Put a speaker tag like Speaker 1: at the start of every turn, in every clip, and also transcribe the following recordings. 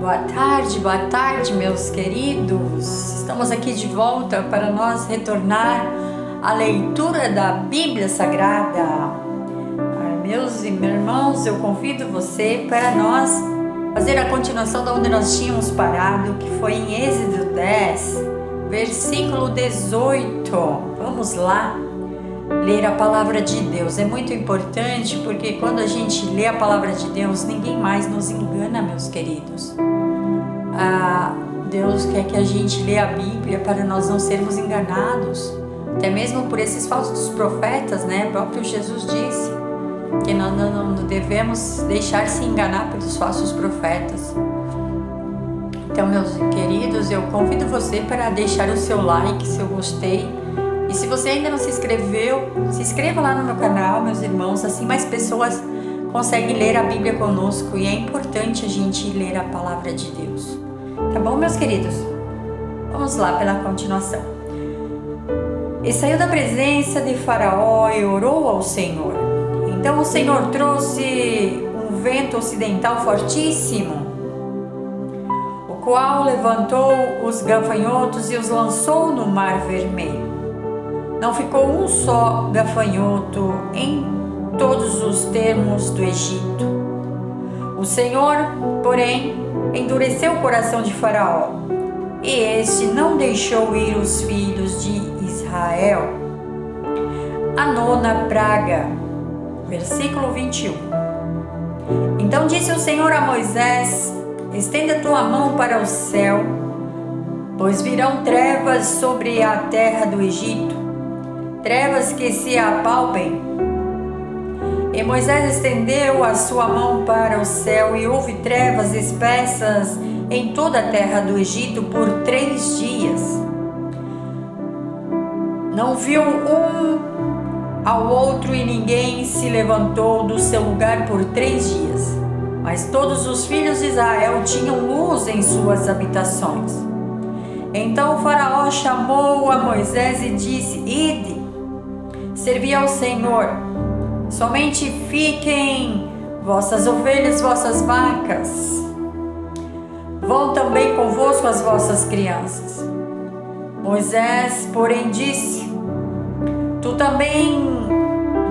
Speaker 1: Boa tarde, meus queridos. Estamos aqui de volta para nós retornar à leitura da Bíblia Sagrada. Meus irmãos, eu convido você para nós fazer a continuação de onde nós tínhamos parado, que foi em Êxodo 10, versículo 18. Vamos lá ler a palavra de Deus. É muito importante porque quando a gente lê a palavra de Deus, ninguém mais nos engana, meus queridos. Deus quer que a gente lê a Bíblia para nós não sermos enganados, até mesmo por esses falsos profetas, né? O próprio Jesus disse que nós não devemos deixar se enganar pelos falsos profetas. Então, meus queridos, eu convido você para deixar o seu like, seu gostei. E se você ainda não se inscreveu, se inscreva lá no meu canal, meus irmãos, assim mais pessoas conseguem ler a Bíblia conosco, e é importante a gente ler a palavra de Deus. Tá bom, meus queridos? Vamos lá pela continuação. E saiu da presença de Faraó e orou ao Senhor. Então o Senhor trouxe um vento ocidental fortíssimo, o qual levantou os gafanhotos e os lançou no Mar Vermelho. Não ficou um só gafanhoto em todos os termos do Egito. O Senhor, porém, endureceu o coração de Faraó, e este não deixou ir os filhos de Israel. A nona praga, versículo 21. Então disse o Senhor a Moisés: estenda a tua mão para o céu, pois virão trevas sobre a terra do Egito, trevas que se apalpem. E Moisés estendeu a sua mão para o céu, e houve trevas espessas em toda a terra do Egito por 3 dias. Não viu um ao outro, e ninguém se levantou do seu lugar por 3 dias. Mas todos os filhos de Israel tinham luz em suas habitações. Então o Faraó chamou a Moisés e disse: ide, servi ao Senhor. Somente fiquem vossas ovelhas, vossas vacas. Vão também convosco as vossas crianças. Moisés, porém, disse: tu também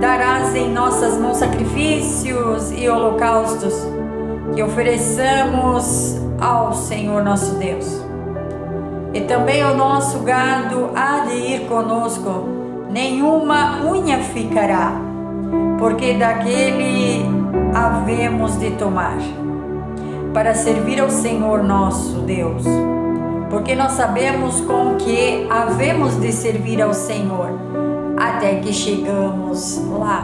Speaker 1: darás em nossas mãos sacrifícios e holocaustos que ofereçamos ao Senhor nosso Deus. E também o nosso gado há de ir conosco, nenhuma unha ficará, porque daquele havemos de tomar, para servir ao Senhor nosso Deus, porque nós sabemos com que havemos de servir ao Senhor, até que chegamos lá.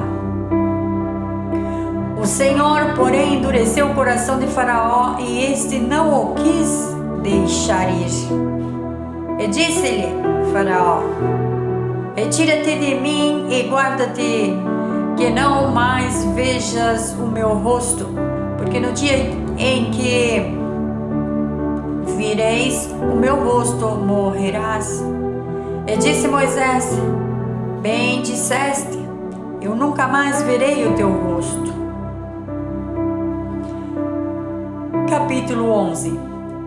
Speaker 1: O Senhor, porém, endureceu o coração de Faraó, e este não o quis deixar ir. E disse-lhe Faraó: retira-te de mim e guarda-te, que não mais vejas o meu rosto, porque no dia em que vireis o meu rosto, morrerás. E disse Moisés: bem disseste, eu nunca mais verei o teu rosto. Capítulo 11.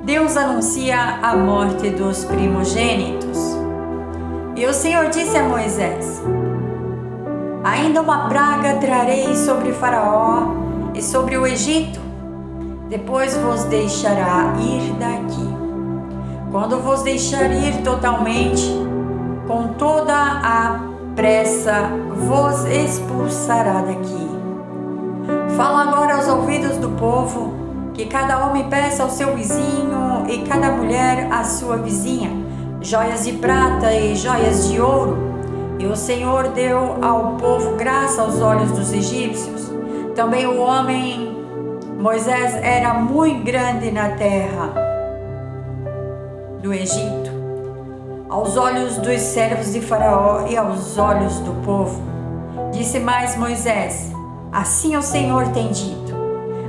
Speaker 1: Deus anuncia a morte dos primogênitos. E o Senhor disse a Moisés: ainda uma praga trarei sobre Faraó e sobre o Egito, depois vos deixará ir daqui. Quando vos deixar ir totalmente, com toda a pressa vos expulsará daqui. Fala agora aos ouvidos do povo, que cada homem peça ao seu vizinho e cada mulher à sua vizinha joias de prata e joias de ouro. E o Senhor deu ao povo graça aos olhos dos egípcios. Também o homem Moisés era muito grande na terra do Egito, aos olhos dos servos de Faraó e aos olhos do povo. Disse mais Moisés: assim o Senhor tem dito: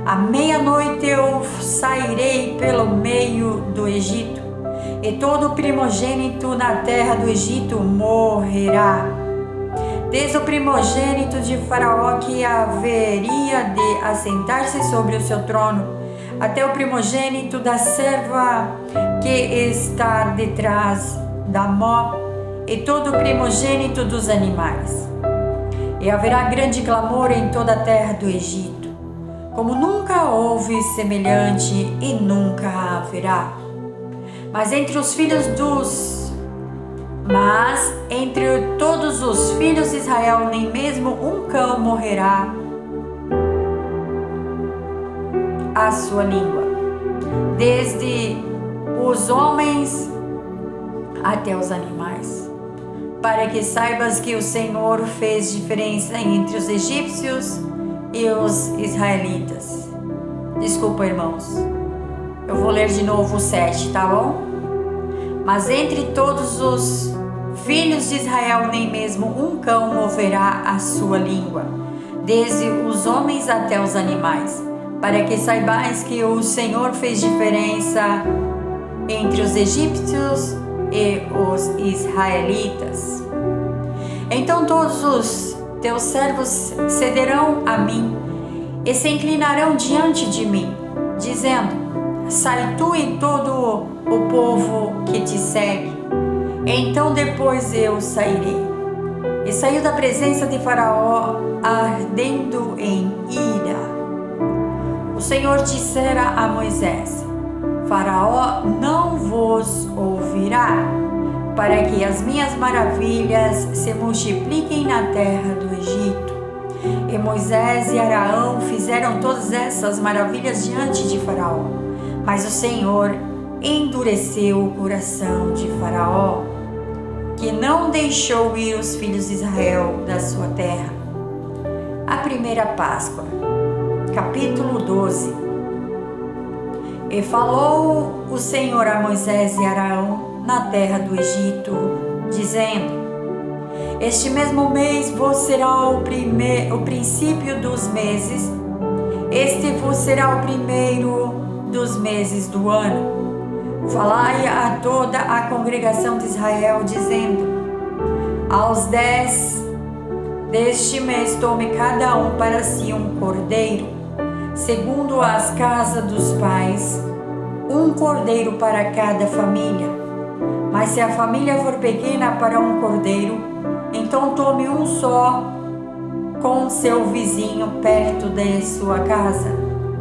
Speaker 1: à meia-noite eu sairei pelo meio do Egito, e todo primogênito na terra do Egito morrerá, desde o primogênito de Faraó, que haveria de assentar-se sobre o seu trono, até o primogênito da serva que está detrás da mó, e todo o primogênito dos animais. E haverá grande clamor em toda a terra do Egito, como nunca houve semelhante e nunca haverá. Mas entre todos os filhos de Israel, nem mesmo um cão morrerá a sua língua, desde os homens até os animais, para que saibas que o Senhor fez diferença entre os egípcios e os israelitas. Desculpa, irmãos, eu vou ler de novo o 7, tá bom? Mas entre todos os filhos de Israel, nem mesmo um cão moverá a sua língua, desde os homens até os animais, para que saibais que o Senhor fez diferença entre os egípcios e os israelitas. Então todos os teus servos cederão a mim e se inclinarão diante de mim, dizendo: sai tu e todo o povo que te segue. Então depois eu sairei. E saiu da presença de Faraó, ardendo em ira. O Senhor dissera a Moisés: Faraó não vos ouvirá, para que as minhas maravilhas se multipliquem na terra do Egito. E Moisés e Arão fizeram todas essas maravilhas diante de Faraó. Mas o Senhor endureceu o coração de Faraó, que não deixou ir os filhos de Israel da sua terra. A primeira Páscoa, capítulo 12. E falou o Senhor a Moisés e Arão na terra do Egito, dizendo: este mesmo mês vos será o princípio dos meses, este vos será o primeiro dos meses do ano. Falai a toda a congregação de Israel, dizendo: aos 10 deste mês tome cada um para si um cordeiro, segundo as casas dos pais, um cordeiro para cada família. Mas se a família for pequena para um cordeiro, então tome um só com seu vizinho perto de sua casa,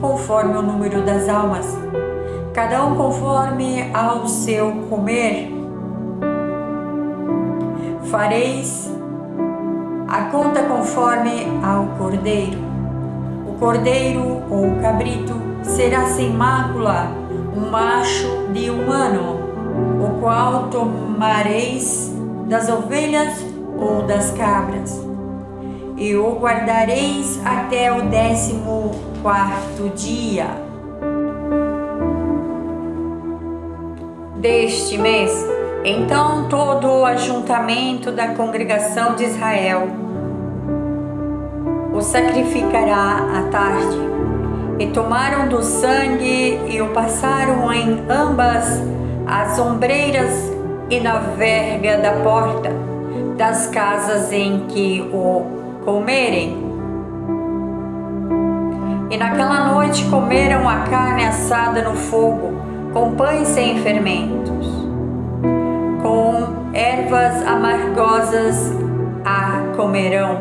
Speaker 1: conforme o número das almas, cada um conforme ao seu comer. Fareis a conta conforme ao cordeiro. O cordeiro ou cabrito será sem mácula, um macho de 1 ano, o qual tomareis das ovelhas ou das cabras, e o guardareis até o 14º dia deste mês. Então todo o ajuntamento da congregação de Israel o sacrificará à tarde. E tomaram do sangue e o passaram em ambas as ombreiras e na verga da porta das casas em que o comerem. E naquela noite comeram a carne assada no fogo, com pães sem fermentos, com ervas amargosas a comerão.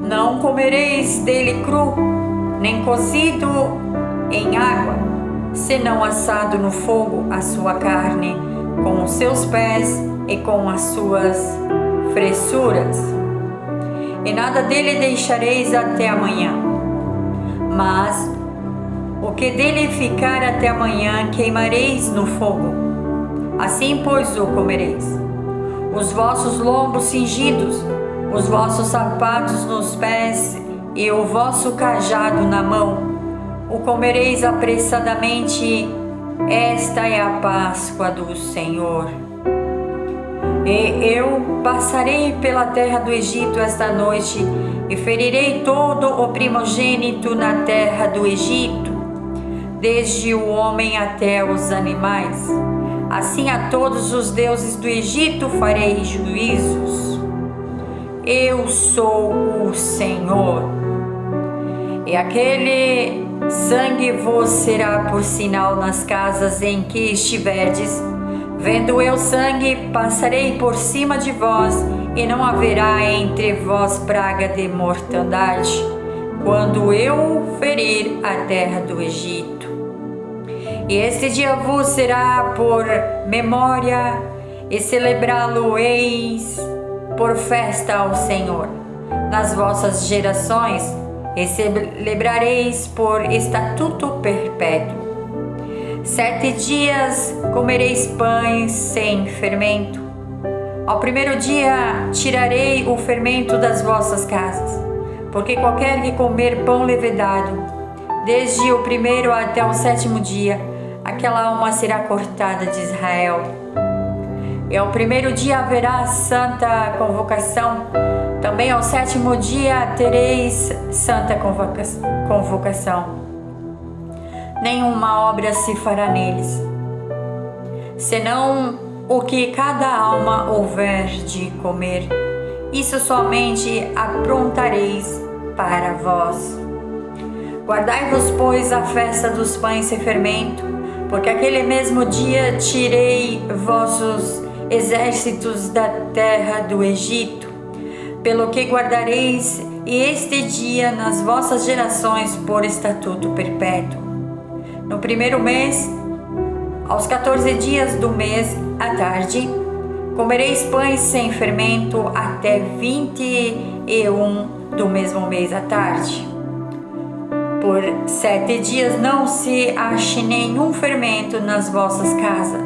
Speaker 1: Não comereis dele cru, nem cozido em água, senão assado no fogo a sua carne, com os seus pés e com as suas fressuras. E nada dele deixareis até amanhã. Mas o que dele ficar até amanhã queimareis no fogo. Assim, pois, o comereis. Os vossos lombos cingidos, os vossos sapatos nos pés e o vosso cajado na mão, o comereis apressadamente. Esta é a Páscoa do Senhor. E eu passarei pela terra do Egito esta noite e ferirei todo o primogênito na terra do Egito, desde o homem até os animais. Assim a todos os deuses do Egito farei juízos. Eu sou o Senhor. E aquele Sangue vos será por sinal nas casas em que estiverdes. Vendo eu sangue, passarei por cima de vós, e não haverá entre vós praga de mortandade, quando eu ferir a terra do Egito. E este dia vos será por memória, e celebrá-lo-eis por festa ao Senhor. Nas vossas gerações, e celebrareis por estatuto perpétuo. 7 dias comereis pães sem fermento. Ao primeiro dia tirarei o fermento das vossas casas, porque qualquer que comer pão levedado, desde o primeiro até o 7º dia, aquela alma será cortada de Israel. E ao primeiro dia haverá santa convocação. Também ao 7º dia tereis santa convocação. Nenhuma obra se fará neles, senão o que cada alma houver de comer. Isso somente aprontareis para vós. Guardai-vos, pois, a festa dos pães sem fermento, porque aquele mesmo dia tirei vossos exércitos da terra do Egito. Pelo que guardareis este dia nas vossas gerações por estatuto perpétuo. No primeiro mês, aos 14 dias do mês, à tarde, comereis pães sem fermento até 21 do mesmo mês à tarde. Por 7 dias não se ache nenhum fermento nas vossas casas,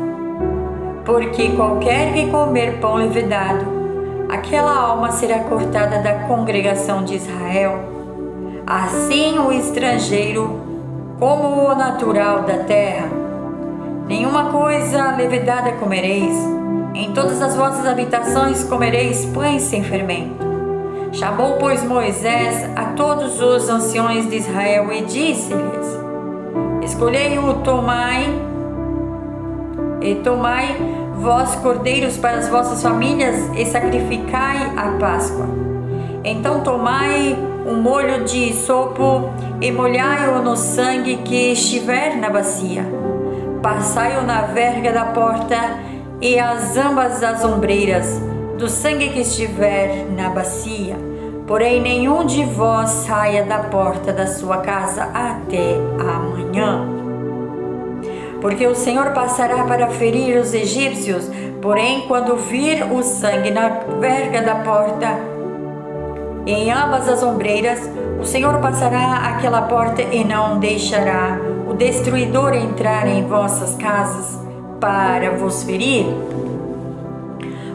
Speaker 1: porque qualquer que comer pão levedado, aquela alma será cortada da congregação de Israel. Assim o estrangeiro, como o natural da terra. Nenhuma coisa levedada comereis. Em todas as vossas habitações comereis pães sem fermento. Chamou, pois, Moisés a todos os anciões de Israel e disse-lhes: Escolhei-o, tomai vós cordeiros para as vossas famílias e sacrificai a Páscoa. Então tomai um molho de sopo e molhai-o no sangue que estiver na bacia. Passai-o na verga da porta e as ambas as ombreiras do sangue que estiver na bacia. Porém, nenhum de vós saia da porta da sua casa até amanhã. Porque o Senhor passará para ferir os egípcios, porém, quando vir o sangue na verga da porta e em ambas as ombreiras, o Senhor passará aquela porta e não deixará o destruidor entrar em vossas casas para vos ferir.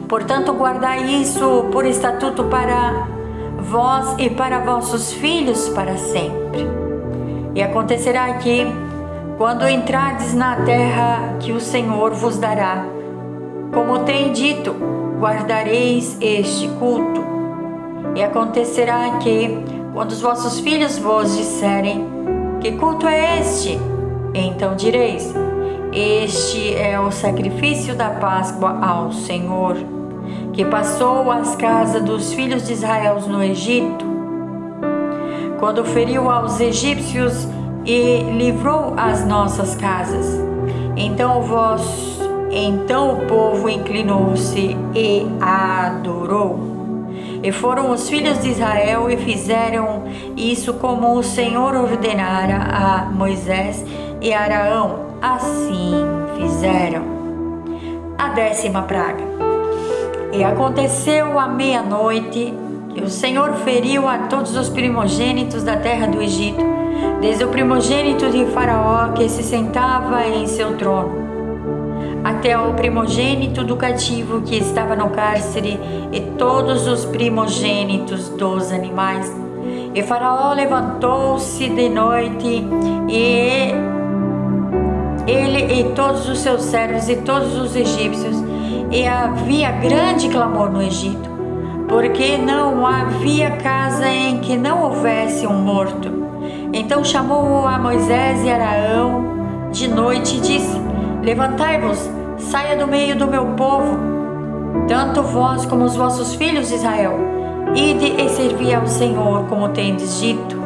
Speaker 1: Portanto, guardai isso por estatuto para vós e para vossos filhos para sempre. E acontecerá que, quando entrardes na terra que o Senhor vos dará, como tem dito, guardareis este culto. E acontecerá que, quando os vossos filhos vos disserem: que culto é este? Então direis: este é o sacrifício da Páscoa ao Senhor, que passou às casas dos filhos de Israel no Egito, quando feriu aos egípcios e livrou as nossas casas. Então o povo inclinou-se e adorou. E foram os filhos de Israel e fizeram isso como o Senhor ordenara a Moisés e a Arão. Assim fizeram. A 10ª praga. E aconteceu à meia-noite que o Senhor feriu a todos os primogênitos da terra do Egito, desde o primogênito de Faraó que se sentava em seu trono, até o primogênito do cativo que estava no cárcere, e todos os primogênitos dos animais. E Faraó levantou-se de noite, e ele e todos os seus servos e todos os egípcios, e havia grande clamor no Egito, porque não havia casa em que não houvesse um morto. Então chamou a Moisés e Arão de noite e disse: levantai-vos, saia do meio do meu povo, tanto vós como os vossos filhos de Israel, ide e servi ao Senhor como tendes dito.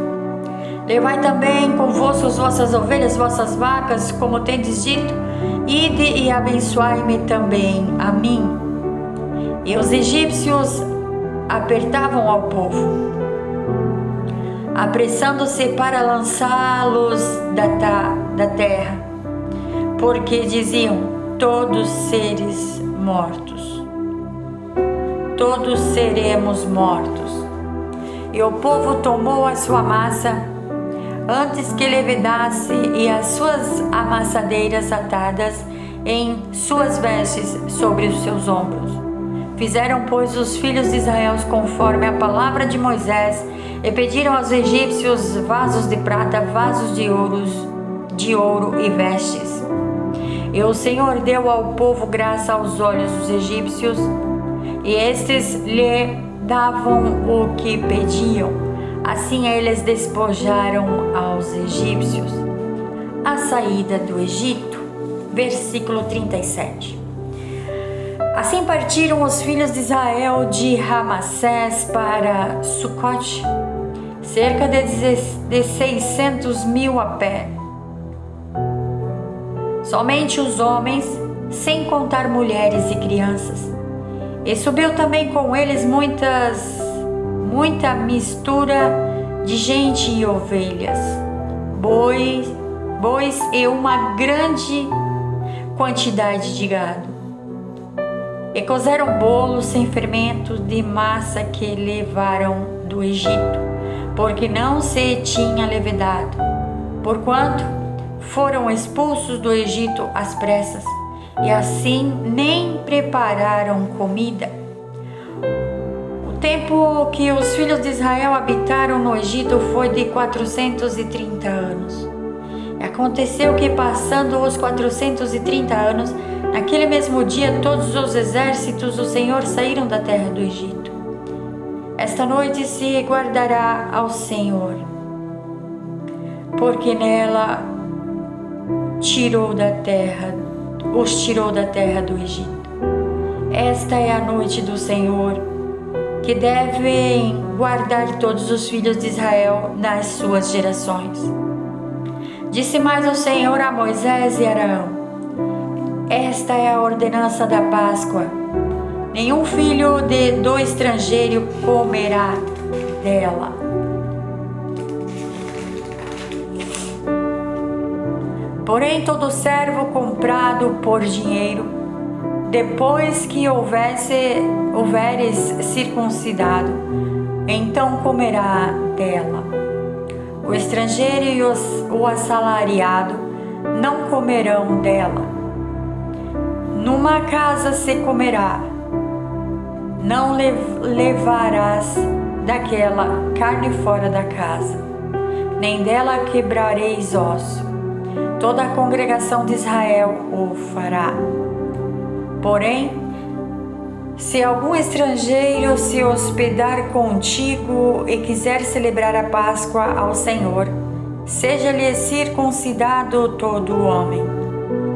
Speaker 1: Levai também convosco as vossas ovelhas, vossas vacas, como tendes dito, ide e abençoai-me também a mim. E os egípcios apertavam ao povo, apressando-se para lançá-los da terra, porque diziam: todos seres mortos, todos seremos mortos. E o povo tomou a sua massa antes que levedasse, e as suas amassadeiras atadas em suas vestes sobre os seus ombros. Fizeram, pois, os filhos de Israel conforme a palavra de Moisés, e pediram aos egípcios vasos de prata, vasos de ouro e vestes. E o Senhor deu ao povo graça aos olhos dos egípcios, e estes lhe davam o que pediam. Assim eles despojaram aos egípcios. A saída do Egito, versículo 37. Assim partiram os filhos de Israel de Ramassés para Sucote, cerca de 600 mil a pé. Somente os homens, sem contar mulheres e crianças. E subiu também com eles muita mistura de gente e ovelhas, bois e uma grande quantidade de gado. E cozeram bolos sem fermento de massa que levaram do Egito, porque não se tinha levedado, porquanto foram expulsos do Egito às pressas, e assim nem prepararam comida. O tempo que os filhos de Israel habitaram no Egito foi de 430 anos. E aconteceu que, passando os 430 anos, naquele mesmo dia todos os exércitos do Senhor saíram da terra do Egito. Esta noite se guardará ao Senhor, porque nela os tirou da terra do Egito. Esta é a noite do Senhor, que devem guardar todos os filhos de Israel nas suas gerações. Disse mais o Senhor a Moisés e Arão: esta é a ordenança da Páscoa. Nenhum filho do estrangeiro comerá dela. Porém, todo servo comprado por dinheiro, depois que houveres circuncidado, então comerá dela. O estrangeiro e o assalariado não comerão dela. Numa casa se comerá. Não levarás daquela carne fora da casa, nem dela quebrareis osso. Toda a congregação de Israel o fará. Porém, se algum estrangeiro se hospedar contigo e quiser celebrar a Páscoa ao Senhor, seja-lhe circuncidado todo homem.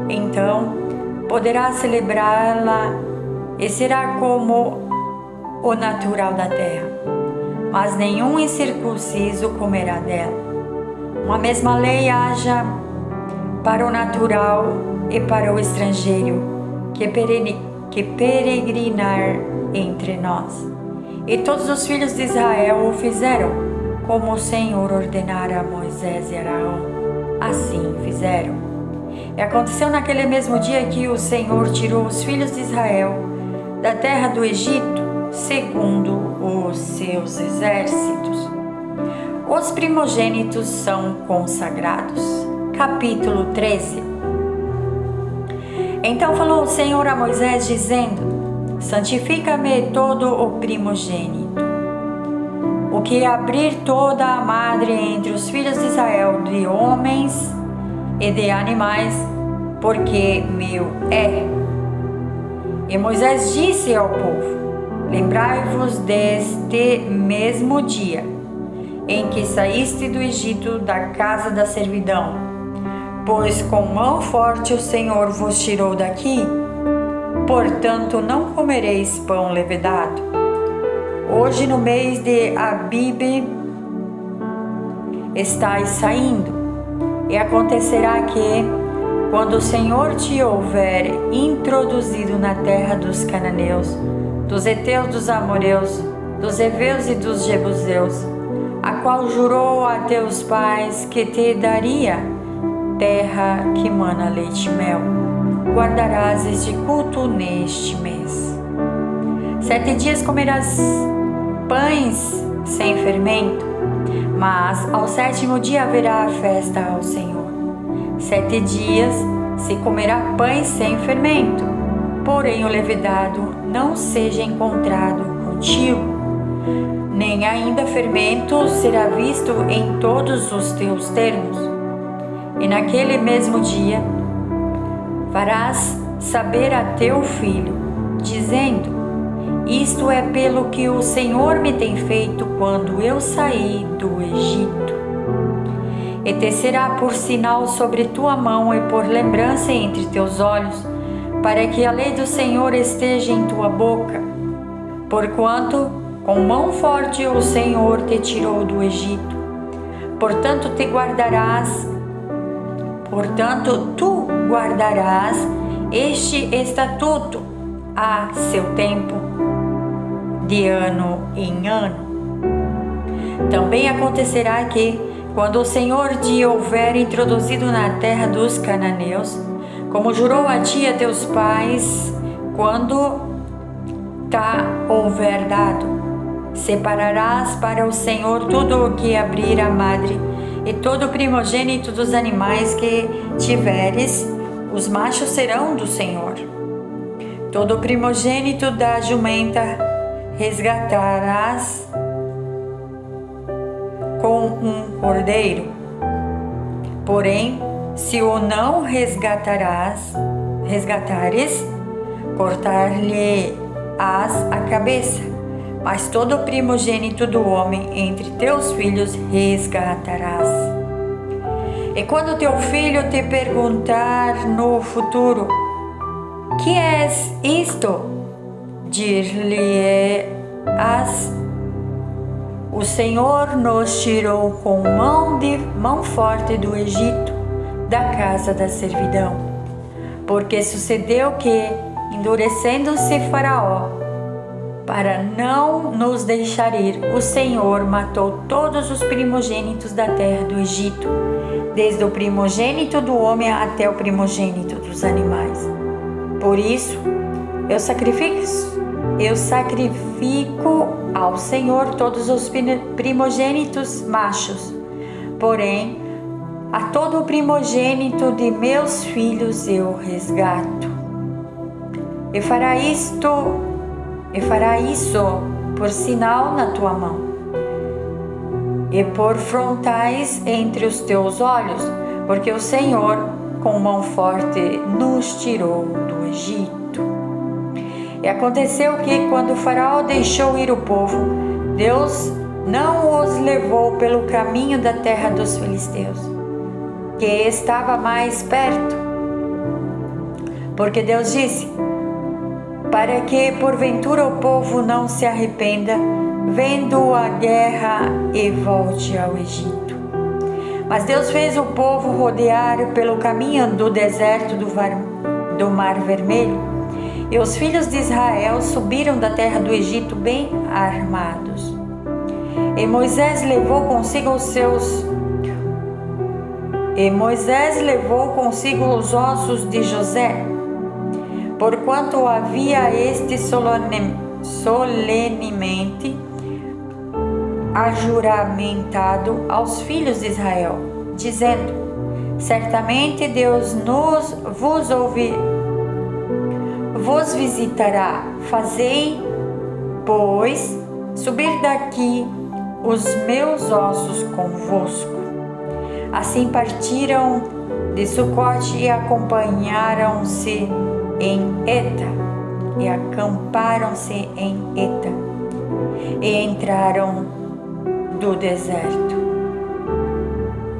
Speaker 1: Então poderá celebrá-la e será como o natural da terra. Mas nenhum incircunciso comerá dela. Uma mesma lei haja para o natural e para o estrangeiro que peregrinar entre nós. E todos os filhos de Israel o fizeram, como o Senhor ordenara a Moisés e Arão. Assim fizeram. E aconteceu naquele mesmo dia que o Senhor tirou os filhos de Israel da terra do Egito, segundo os seus exércitos. Os primogênitos são consagrados. Capítulo 13. Então falou o Senhor a Moisés, dizendo: santifica-me todo o primogênito, o que abrir toda a madre entre os filhos de Israel, de homens e de animais, porque meu é. E Moisés disse ao povo: lembrai-vos deste mesmo dia em que saíste do Egito, da casa da servidão, pois com mão forte o Senhor vos tirou daqui. Portanto, não comereis pão levedado. Hoje, no mês de Abibe, estais saindo. E acontecerá que, quando o Senhor te houver introduzido na terra dos cananeus, dos heteus, dos amoreus, dos heveus e dos jebuseus, a qual jurou a teus pais que te daria, terra que mana leite e mel, guardarás este culto neste mês. 7 dias comerás pães sem fermento, mas ao 7º dia haverá festa ao Senhor. 7 dias se comerá pães sem fermento, porém o levedado não seja encontrado contigo, nem ainda fermento será visto em todos os teus termos. E naquele mesmo dia farás saber a teu filho, dizendo: isto é pelo que o Senhor me tem feito quando eu saí do Egito. E te será por sinal sobre tua mão e por lembrança entre teus olhos, para que a lei do Senhor esteja em tua boca. Porquanto com mão forte o Senhor te tirou do Egito. Portanto tu guardarás este estatuto a seu tempo, de ano em ano. Também acontecerá que, quando o Senhor te houver introduzido na terra dos cananeus, como jurou a ti e a teus pais, quando tá houver dado, separarás para o Senhor tudo o que abrir a madre, e todo o primogênito dos animais que tiveres, os machos serão do Senhor. Todo o primogênito da jumenta resgatarás com um cordeiro. Porém, se o não resgatares, cortar-lhe-ás a cabeça. Mas todo o primogênito do homem entre teus filhos resgatarás. E quando teu filho te perguntar no futuro: que és isto? Dir-lhe-ás: o Senhor nos tirou com mão forte do Egito, da casa da servidão. Porque sucedeu que, endurecendo-se Faraó, para não nos deixar ir, o Senhor matou todos os primogênitos da terra do Egito, desde o primogênito do homem até o primogênito dos animais. Por isso, eu sacrifico ao Senhor todos os primogênitos machos, porém, a todo o primogênito de meus filhos eu resgato. E fará isso por sinal na tua mão e por frontais entre os teus olhos, porque o Senhor com mão forte nos tirou do Egito. E aconteceu que, quando Faraó deixou ir o povo, Deus não os levou pelo caminho da terra dos filisteus, que estava mais perto, porque Deus disse: para que porventura o povo não se arrependa, vendo a guerra e volte ao Egito. Mas Deus fez o povo rodear pelo caminho do deserto do Mar Vermelho, e os filhos de Israel subiram da terra do Egito bem armados. E Moisés levou consigo os ossos de José, porquanto havia este solenemente ajuramentado aos filhos de Israel, dizendo: certamente Deus vos visitará. Fazei, pois, subir daqui os meus ossos convosco. Assim partiram de Sucote e acompanharam-se em Eta, e acamparam-se em Eta, e entraram do deserto.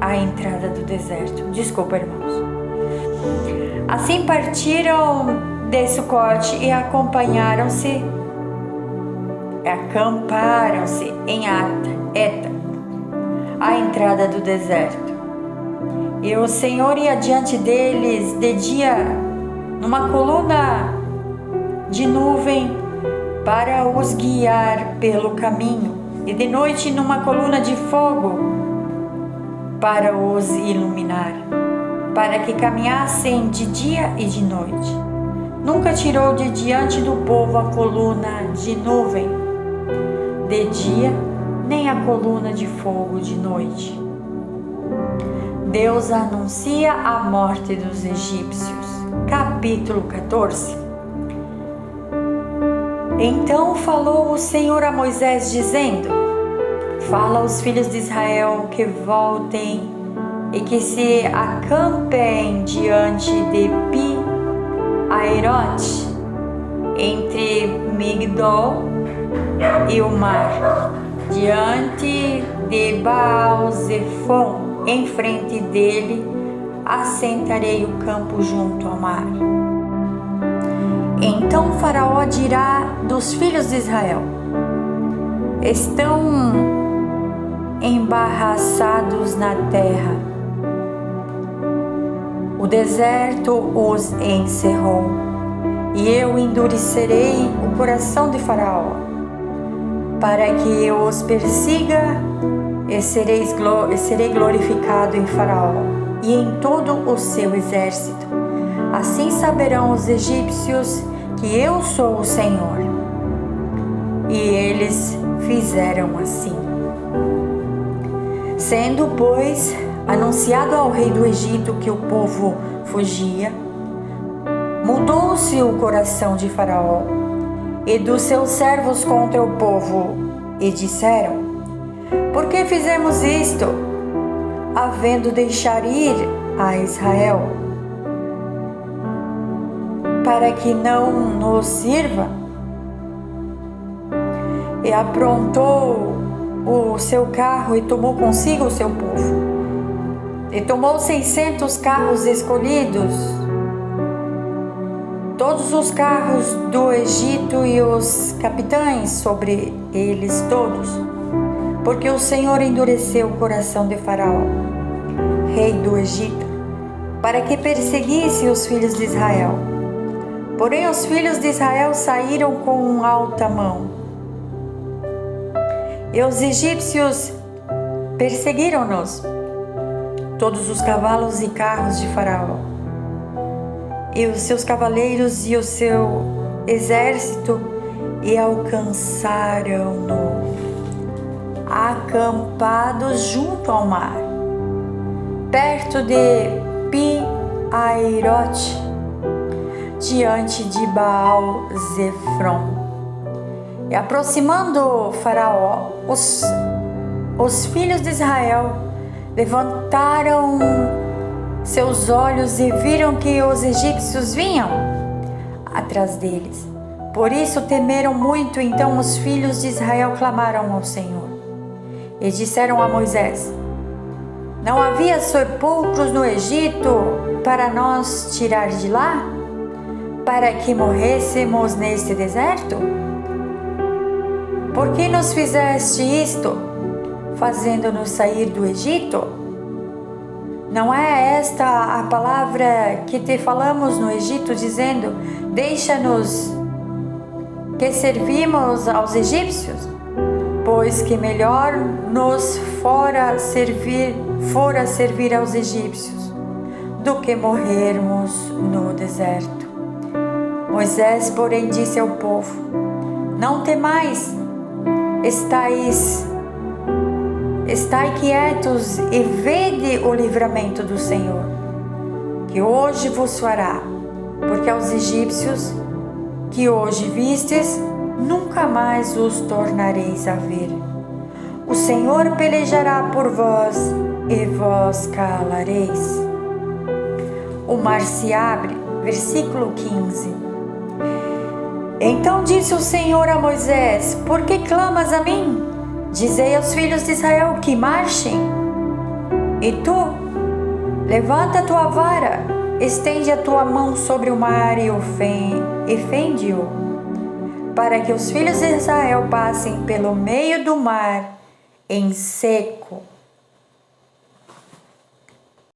Speaker 1: A entrada do deserto. Desculpa, irmãos. Assim partiram de Sucote e acamparam-se em Eta. à entrada do deserto. E o Senhor ia diante deles de dia numa coluna de nuvem para os guiar pelo caminho, e de noite numa coluna de fogo para os iluminar, para que caminhassem de dia e de noite. Nunca tirou de diante do povo a coluna de nuvem de dia, nem a coluna de fogo de noite. Deus anuncia a morte dos egípcios. Capítulo 14. Então falou o Senhor a Moisés, dizendo: Fala aos filhos de Israel que voltem e que se acampem diante de Pi-Hahirote, entre Migdol e o mar, diante de Baal-Zefon. Em frente dele assentarei o campo junto ao mar. Então Faraó dirá dos filhos de Israel: Estão embaraçados na terra. O deserto os encerrou, e eu endurecerei o coração de Faraó, para que os persiga, e serei glorificado em Faraó e em todo o seu exército. Assim saberão os egípcios que eu sou o Senhor. E eles fizeram assim. Sendo, pois, anunciado ao rei do Egito que o povo fugia, mudou-se o coração de Faraó e dos seus servos contra o povo, e disseram: Por que fizemos isto, havendo deixar ir a Israel, para que não nos sirva? E aprontou o seu carro e tomou consigo o seu povo. E tomou 600 carros escolhidos, todos os carros do Egito e os capitães sobre eles todos, porque o Senhor endureceu o coração de Faraó, rei do Egito, para que perseguisse os filhos de Israel. Porém os filhos de Israel saíram com alta mão, e os egípcios perseguiram-nos, todos os cavalos e carros de Faraó, e os seus cavaleiros e o seu exército, e alcançaram-no acampados junto ao mar, perto de Pi-Hahirote, diante de Baal-Zefon. E aproximando Faraó, os filhos de Israel levantaram seus olhos e viram que os egípcios vinham atrás deles. Por isso temeram muito. Então os filhos de Israel clamaram ao Senhor e disseram a Moisés: Não havia sepulcros no Egito para nos tirar de lá, para que morrêssemos neste deserto? Por que nos fizeste isto, fazendo-nos sair do Egito? Não é esta a palavra que te falamos no Egito, dizendo: Deixa-nos que servimos aos egípcios? Pois que melhor nos fora servir aos egípcios do que morrermos no deserto. Moisés, porém, disse ao povo: Não temais, estai quietos e vede o livramento do Senhor, que hoje vos fará, porque aos egípcios que hoje vistes, nunca mais os tornareis a ver. O Senhor pelejará por vós e vós calareis. O mar se abre, versículo 15. Então disse o Senhor a Moisés: Por que clamas a mim? Dizei aos filhos de Israel que marchem. E tu, levanta a tua vara, estende a tua mão sobre o mar e fende-o, para que os filhos de Israel passem pelo meio do mar em seco.